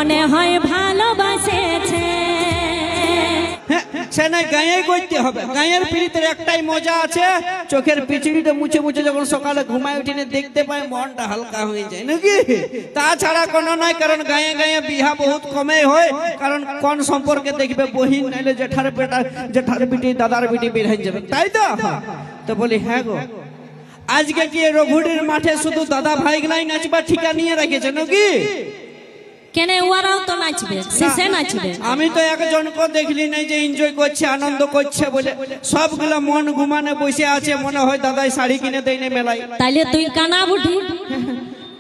মনে হয় ভালোবাসেছে। সে নাই গায়ে করতে হবে। গায়ের পিড়িতের একটাই মজা আছে, চোখের পিছড়িটা মুছে মুছে যখন সকালে ঘুমায় উঠিনে দেখতে পায় মনটা হালকা হয়ে যায় নাকি। তাছাড়া কোনো নাই, কারণ গায়ে গায়ে বিহা বহুত কমে হয়। কারণ কোন সম্পর্কে দেখবে বহিন নাইলে জেঠার বেটা, জেঠার বিটি, দাদার বিটি বের হয়ে যাবে, তাই তো। তো বলি হ্যাঁ গো, আজকে কি রঘুডির মাঠে শুধু দাদা ভাই গুলাই নাচবা ঠিকা নিয়ে রেখেছে নাকি? কেন ওরাও তো নাচবে, সে নাচবে। আমি তো একজনকে দেখলি নাই যে এনজয় করছে, আনন্দ করছে বলে। সবগুলো মন ঘুমানে বসে আছে, মনে হয় দাদাই শাড়ি কিনে দেয় না মেলায়। তাইলে তুই কানা বুঝি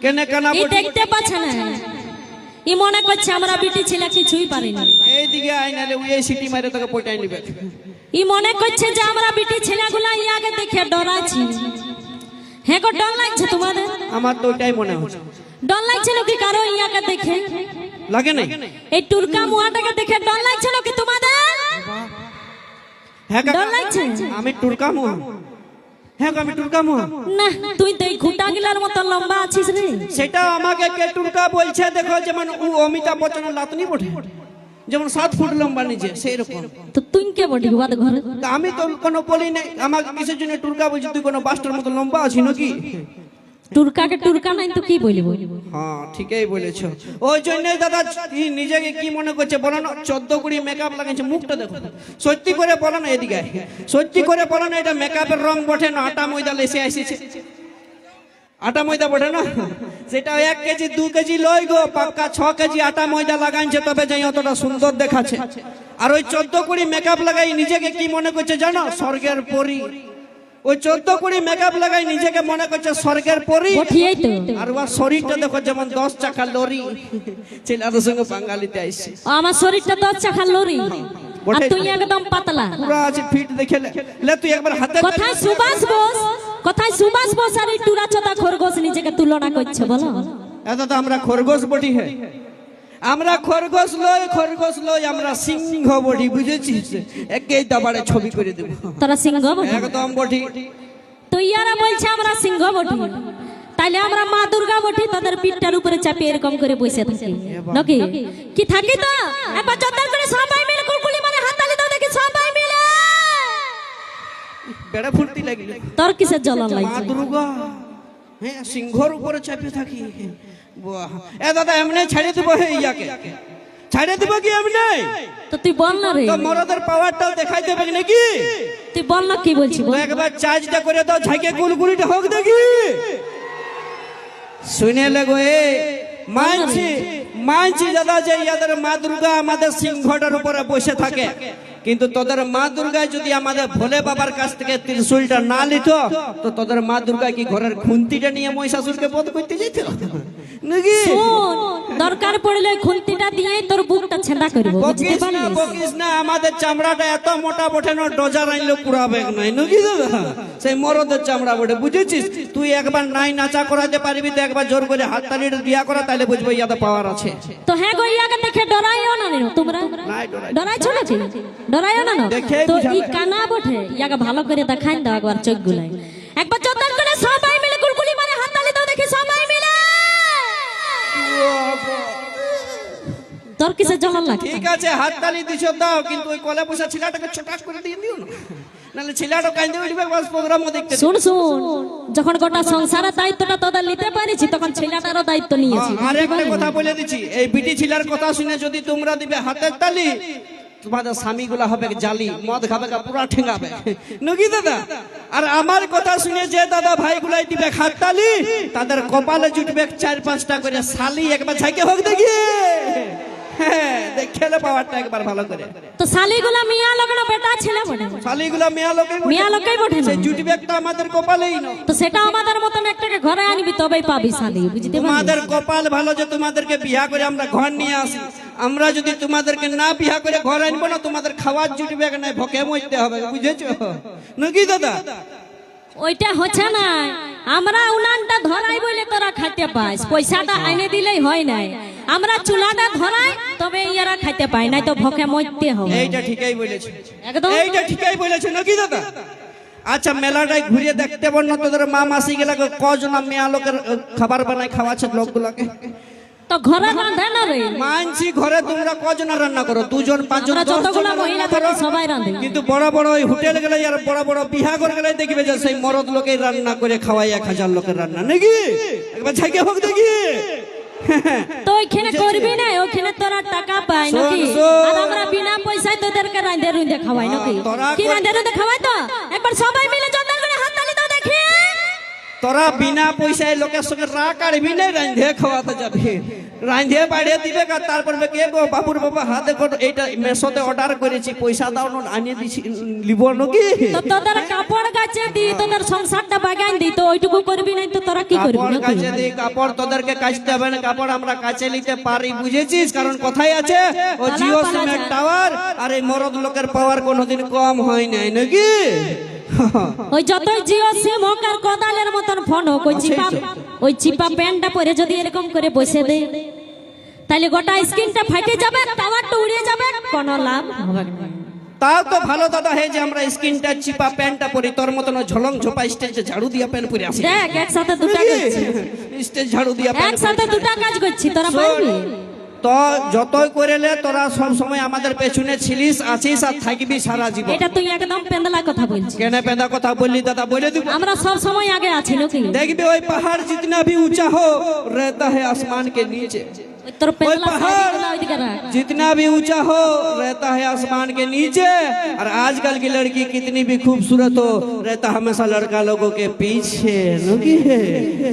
কেন কানা বুঝি দেখতে পাচ্ছে না? ই মনে করছে আমরা বিটি ছেলে কিছুই পারিনি। এইদিকে আইনালে ওই সিটি মারে তোকে পটাই নিবে। ই মনে করছে যে আমরা বিটি ছেলেগুলা ইয়াকে দেখে ডরাচ্ছি। হ্যাঁ গো, ডর লাগছে তোমাদের? আমার তো ওইটাই মনে হচ্ছে। ডর লাগছিল কি কারো ইয়াকে দেখে? লাগে নাই? এই টুরকা মুয়াটাকে দেখে ডর লাগছিল কি তোমাদের? হ্যাঁ ডর লাগছে? আমি টুরকা মুয়া। হ্যাঁ আমি টুরকা মুয়া না, তুই তো এই ঘুটা গিলার মতো লম্বা আছিস রে। সেটা আমাকে কে টুরকা বলছে দেখো, যেমন ও অমিতাভ বচ্চনের লাতনি বটে, যেমন 7 ফুট লম্বা নিচে সেই রকম। তো তুই কে বটি বাদ ঘরে? আমি তো কোনো বলি নাই, আমাকে কিসের জন্য টুরকা বলছি? তুই কোনো বাস্টার মতো লম্বা আছিস নাকি? টুরকাকে টুরকা নাই তো কি বলবো? হ্যাঁ ঠিকই বলেছো। ওই জন্যই দাদা নিজেকে কি মনে করছে বলো না, 14 কুড়ি মেকআপ লাগাইছে, মুখটা দেখো। সত্যি করে বলো না, এদিকে সত্যি করে বলো না, এটা মেকআপের রং বটে না আটা ময়দা লেসে আসেছে? আটা ময়দা বটে না, সেটা 1 কেজি 2 কেজি লই গো, পাক্কা 6 কেজি আটা ময়দা লাগাইছে, তবে যাই অতটা সুন্দর দেখাচ্ছে। আর ওই 14 কুড়ি মেকআপ লাগাই নিজেকে কি মনে করছে জানো? স্বর্গের পরী। ওই 14 কুড়ি মেকআপ লাগাই নিজেকে মনে করছে স্বর্গের পরী। আর ওর শরীরটা দেখো যেমন 10 চাকা লরি। ছেলেদের সঙ্গে বাঙালিতে আইছে। আমার শরীরটা 10 চাকা লরি, আর তুই একদম পাতলা পুরো আছে ফিট দেখে লে। তুই একবার হাতে কোথায় সুভাষ বোস, কোথায় সুভাষ বোস আর এই টুরা চোদা খরগোশ নিজেকে তুলনা করছে বলো? এত তো আমরা খরগোশ বটি হে, আমরা খরগোশ লই আমরা সিংহ বটি, বুঝেছিস? একই দাবাড়ে ছবি করে দেব। তোরা সিংহ বটি? একদম বটি। তুই ইয়ারা বলছে আমরা সিংহ বটি, তাইলে আমরা মা দুর্গা বটি, তাদের পিঠটার উপরে চাপিয়ে এরকম করে বসে থাকি নাকি? কি থাকি তো একবার জোরদার করে সবাই মিলে কুলকুলি মানে হাততালি দাও দেখি সবাই মিলে। বেড়া ফুর্তি লাগলো। তোর কিসের জ্বলন মা লাগছে? দুর্গা, হ্যাঁ সিংহর উপরে চাপিয়ে থাকি। বাহ, এ দাদা এমনি ছেড়ে দেব? হে ইয়াকে ছেড়ে দেব কি এমনি? তো তুই বল না রে, তো মরদের পাওয়ারটাও দেখাই দেবে নাকি? তুই বল না কি বলছিস? একবার চার্জটা করে দাও, ঝাঁকে গুলগুলিটা হোক দেখি। শুনে লাগো এ মানছি দাদা যে ইয়াদের মা দুর্গা আমাদের সিংহটার উপরে বসে থাকে, কিন্তু তোদের মা দুর্গা যদি আমাদের ভোলে বাবার কাছ থেকে ত্রিশূলটা না লিত, তো তোদের মা দুর্গা কি ঘরের খুন্তিটা নিয়ে মহিষাসুরকে বধ করতে যেত নাকি? শোন, দরকার পড়লে খুন্তিটা দিয়ে তোর বুকটা ছেঁড়া করব, বুঝতে পারলি? বকিস না, আমাদের চামড়াটা এত মোটা বটে না, ডজার আনলে পুরাবে নাই নাকি দাদা? সেই মরদের চামড়া বটে, বুঝেছিস? তুই একবার নাই নাচা করাতে পারবি তো, একবার জোর করে হাততালিটা দিয়া করা, তাহলে বুঝবো ইয়াতে পাওয়ার আছে। তো হ্যাঁ গো, ইয়াকে দেখে ডরাইও না তোমরা? ডরাইছো নাকি? ডরাইও না? তো ই কানা বটে, ইয়াকে ভালো করে দেখাই দাও একবার চোখ গুলাই। একবার জোরদার করে সবাই মিলে কুলকুলি মানে হাততালি দাও দেখি সবাই মিলে। তোর কিসের জ্বলন লাগছে? ঠিক আছে হাততালি দিছো দাও, কিন্তু ওই কলে বসা ছেলেটাকে ছোটাস করে দিয়ে দিও না, নাহলে ছেলেটা কাঁদে উঠবে বাস প্রোগ্রামও দেখতে। শুন যখন গোটা সংসারের দায়িত্বটা তোদের নিতে পারিছি, তখন ছেলেটারও দায়িত্ব নিয়েছি। আর একটা কথা বলে দিচ্ছি, এই বিটি ছেলের কথা শুনে যদি তোমরা দিবে হাতের তালি, তোমাদের স্বামী গুলা হবে জালি, মদ খাবে পুরা ঠেঙ্গাবে নাকি দাদা? আর আমার কথা শুনে যে দাদা ভাই গুলাই দিবে হাততালি, তাদের কপালে জুটবে 4-5টা করে শালি। একবার ঝাঁকে হোক দেখি, হ্যাঁ দেখেলে পাওয়ারটা একবার ভালো করে। তো শালিগুলা মিয়া লোক না বেটা ছেলে বটে? শালিগুলা মিয়া লোকই বটে, সেই জুটবে একটা আমাদের কপালেই না। তো সেটা আমাদের মতন একটাকে ঘরে আনবি তবেই পাবি শালি, বুঝতে পারলি? তোমাদের কপাল ভালো যে তোমাদেরকে বিয়া করে আমরা ঘর নিয়ে আসি। আমরা যদি তোমাদেরকে না বিয়া করে ঘর আনবো না, তোমাদের খাওয়ার জুটবে না, ভকে মরতে হবে, বুঝেছো নাকি দাদা? ওইটা হচ্ছে না, আমরা উনানটা ধরাই বলে তোরা খাইতে পাইস, পয়সাটা আইনে দিলেই হয় নাই। আমরা চুলাটা ধরাই তবে ইয়ারা খাইতে পাই, নাই তো ভকে মরতে হবে। এইটা ঠিকই বলেছে, একদম এইটা ঠিকই বলেছে নাকি দাদা? আচ্ছা মেলাটাই ঘুরিয়ে দেখতে পার না তোদের মা মাসি গেলা কজন মেয়া লোকের খাবার বানায় খাওয়াচ্ছে লোকগুলাকে? তো ঘরে রাঁধে না রে, মানছি ঘরে তোমরা কজন রান্না করো? 2 জন 5 জন আমরা 10 জন যতগুলো রান্না মহিলা করো। থাকে সবাই রাঁধে। কিন্তু বড় বড় ওই হোটেল গেলে আর বড় বড় বিহা করে গেলে দেখবে যে সেই মরদ লোকেই রান্না করে খাওয়াই 1000 লোকের রান্না নাকি? একবার ঝাঁকে হোক দেখি। তো ওইখানে করবি না, ওইখানে তোরা টাকা পাই নাকি? শোন। আর আমরা বিনা পয়সায় তোদেরকে রাঁধে রুঁধে খাওয়াই নাকি? তোরা কি রাঁধে রুঁধে খাওয়াই? তো একবার সবাই মিলে জোরদার করে হাততালি দাও দেখি। তোরা বিনা পয়সায় লোকের সঙ্গে রা কাটবি না, রাঁধে খাওয়াতে যাবি। রাঁধে বাড়িয়ে দিবে আর তারপর কে গো বাবুর বাবা হাতে কর এইটা মেসোতে অর্ডার করেছি, পয়সা দাও না আনিয়ে দিছি লিব নাকি? তো তোদের কাপড় গাছে দি, তোদের সংসারটা বাগান দি, তো ওইটুকু করবি না তো তোরা কি করবি কাপড় নাকি? কাচে দিই, কাপড় তোদেরকে কাচতে হবে না, কাপড় আমরা কাচে নিতে পারি, বুঝেছিস? কারণ কোথায় আছে ও জিও সিমের টাওয়ার, আর এই মরদ লোকের পাওয়ার কোনোদিন কম হয় নাই নাকি? ওই যতই জিও সিম হোক আর কোদালের মতন ফোন হোক, ওই চিপা প্যান্টটা পরে যদি এরকম করে বসে দে, তাহলে গোটা স্ক্রিনটা ফাটে যাবে, টাওয়ারটা উড়ে যাবে, কোনো লাভ হবে না। তাও তো ভালো দাদা, হে যে আমরা স্কিনটা চিপা প্যান্টটা পরি, তোর মতন ঝলং ঝোপা স্টেজে ঝাড়ু দিয়া প্যান্ট পরে আসি। দেখ একসাথে দুটা করছি, স্টেজ ঝাড়ু দিয়া প্যান্ট একসাথে দুটা কাজ করছি, তোরা পারবি? তো যতই করেলে তোরা সব সময় আমাদের পেছনে ছিলিস, আছিস আর থাকবি সারা জীবন। এটা তুই একদম পেন্দলা কথা বলছিস। কেন পেদা কথা বললি দাদা? বলে দিব, আমরা সব সময় আগে আছি নাকি? দেখবি ওই পাহাড় जितना भी ऊंचा हो रहता है आसमान के नीचे। ওই তোর পেন্দলা पहाड़ সাইডগুলো ওইদিকে রাখ। जितना भी ऊंचा हो रहता है आसमान के नीचे। और आजकल की लड़की कितनी भी खूबसूरत हो रहता हमेशा लड़का लोगों के पीछे नुकी है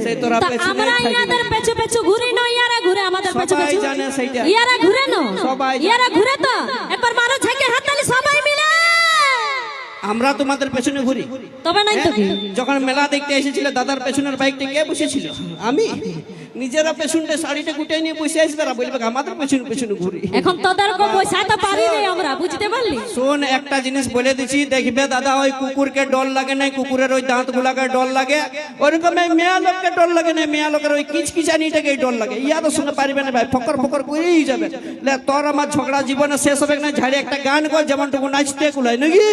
से तोरा তা पेছনে আমরা থাকবি। ইয়াদের পেছু পেছু ঘুরি না, ইয়ারা ঘুরে আমাদের পেছু সবাই পেছু। জানে সেইটা। ইয়ারা ঘুরে না, সবাই জানে। ইয়ারা ঘুরে তো একবার মারো ঝাঁকে হাততালি সবাই মিলে। আমরা তোমাদের পেছনে ঘুরি। তবে নাই তো কি? যখন মেলা দেখতে এসেছিল দাদার পেছনের বাইকটা কে বসেছিল? আমি। নিজেরা পেছনটা শাড়িটা গুটিয়ে নিয়ে বসে আসবে, তারা বলবে আমাদের পেছনে পেছনে ঘুরি। এখন তোদেরকে বসাতে পারি না আমরা, বুঝতে পারলি? শোন একটা জিনিস বলে দিচ্ছি, দেখবে দাদা ওই কুকুরকে ডর লাগে না, কুকুরের ওই দাঁত গুলাকে ডর লাগে, ওরকম এই মেয়া লোককে ডর লাগে না, মেয়া লোকের ওই কিচকিচানিটাকে ডর লাগে। ইয়াদের সঙ্গে পারবে না ভাই, ফকর ফকর করেই যাবে। লে তোর আমার ঝগড়া জীবনে শেষ হবে না, ঝাড়ে একটা গান কর যেমনটুকু নাচতে কুলায় নাকি?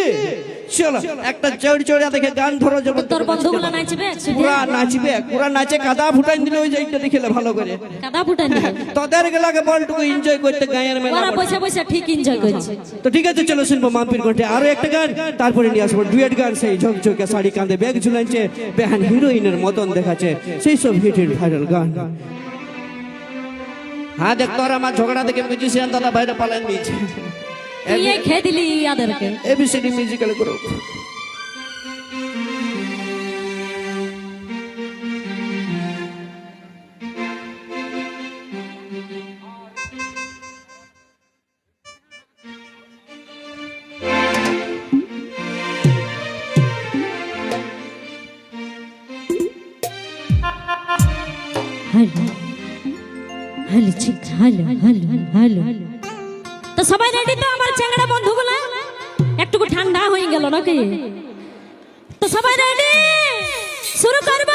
চলো একটা চড় চড়িয়া দেখে গান ধরো, যেমন তোর বন্ধুগুলো নাচবে, পুরা নাচবে, পুরা নাচে কাদা ফুটাই দিলে ওই জায়গাটা দেখিলে ভালো করে। কাদা ফুটাই দিবে। তোদের গেলাকে বলটুকু এনজয় করতে গায়ের মেলা ওরা বলে। বসে বসে ঠিক এনজয় করছে। তো ঠিক আছে চলো শুনবো মাম্পির কণ্ঠে আরো একটা গান, তারপরে নিয়ে আসবো ডুয়েট গান, সেই ঝকঝকে শাড়ি কাঁধে ব্যাগ ঝুলাইছে, বেহান হিরোইনের মতন দেখাচ্ছে, সেই সব হিটের ভাইরাল গান। হ্যাঁ দেখ তোর আমার ঝগড়া দেখে মিউজিশিয়ান দাদা বাইরে পালান নিয়েছে। তুই এই খেয়ে দিলি ইয়াদেরকে। ABCD musical group. Hello hello ঠিক হ্যালো হ্যালো হ্যালো। তো সবাই রেডি তো আমার চ্যাংড়া বন্ধুগুলো? একটু ঠান্ডা হয়ে গেল নাকি? তো সবাই রেডি, শুরু করব।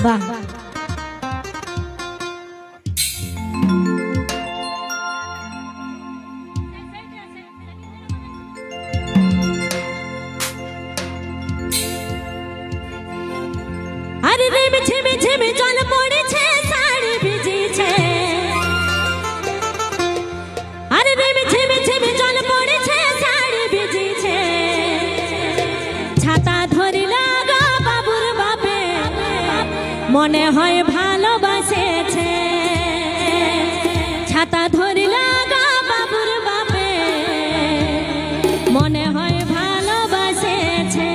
বাহ আরে রে ঝিমে ঝিমে জল পড়েছে, শাড়ি ভিজেছে। আরে রে ঝিমে ঝিমে জল পড়েছে, শাড়ি ভিজেছে। ছাতা ধরিলা গো বাবুর বাপে, মনে হয় ভালোবাসেছে। ছাতা ধরিলা গো বাবুর বাপে, মনে হয় ভালোবাসেছে।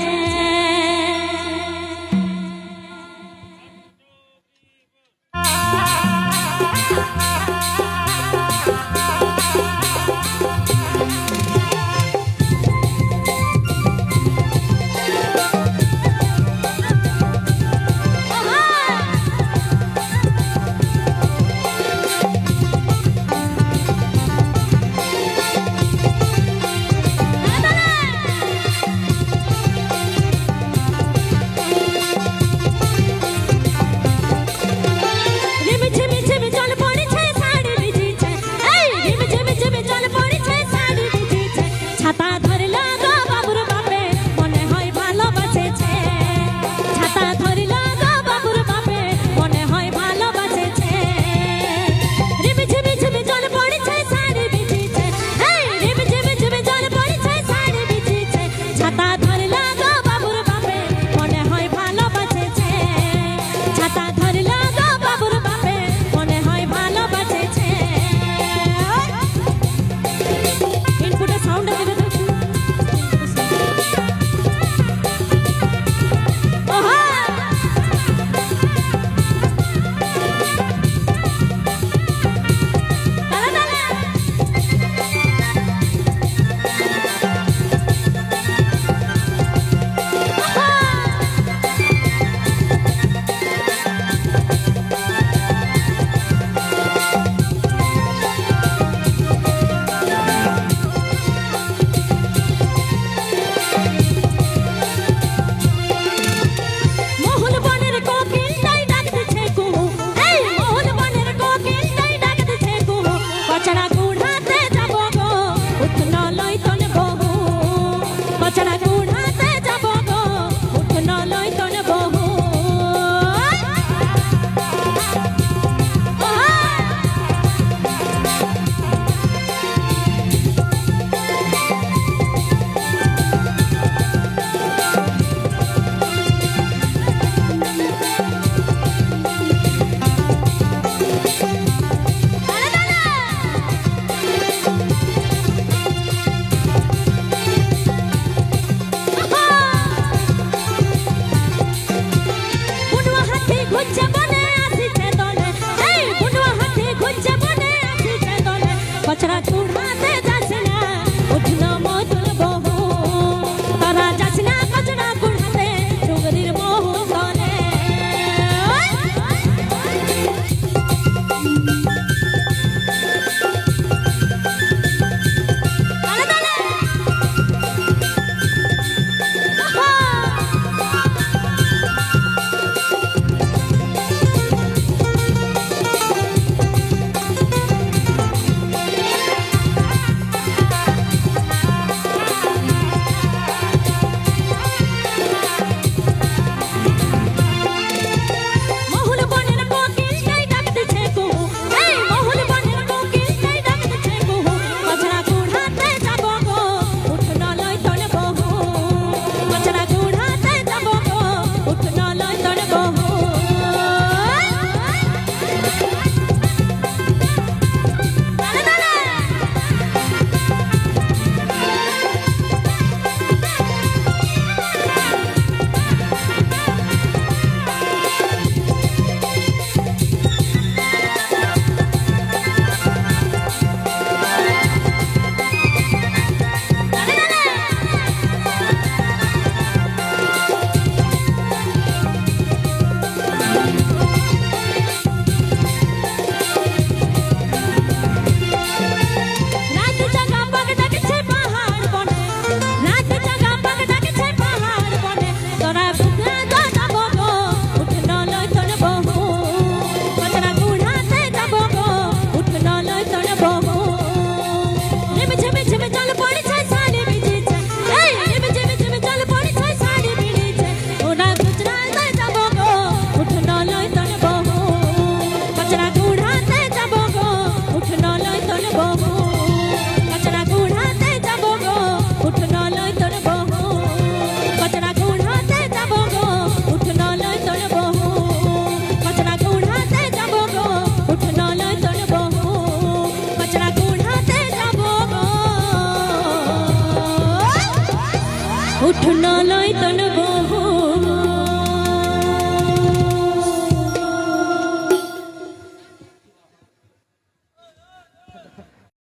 উঠুন লয় তন গো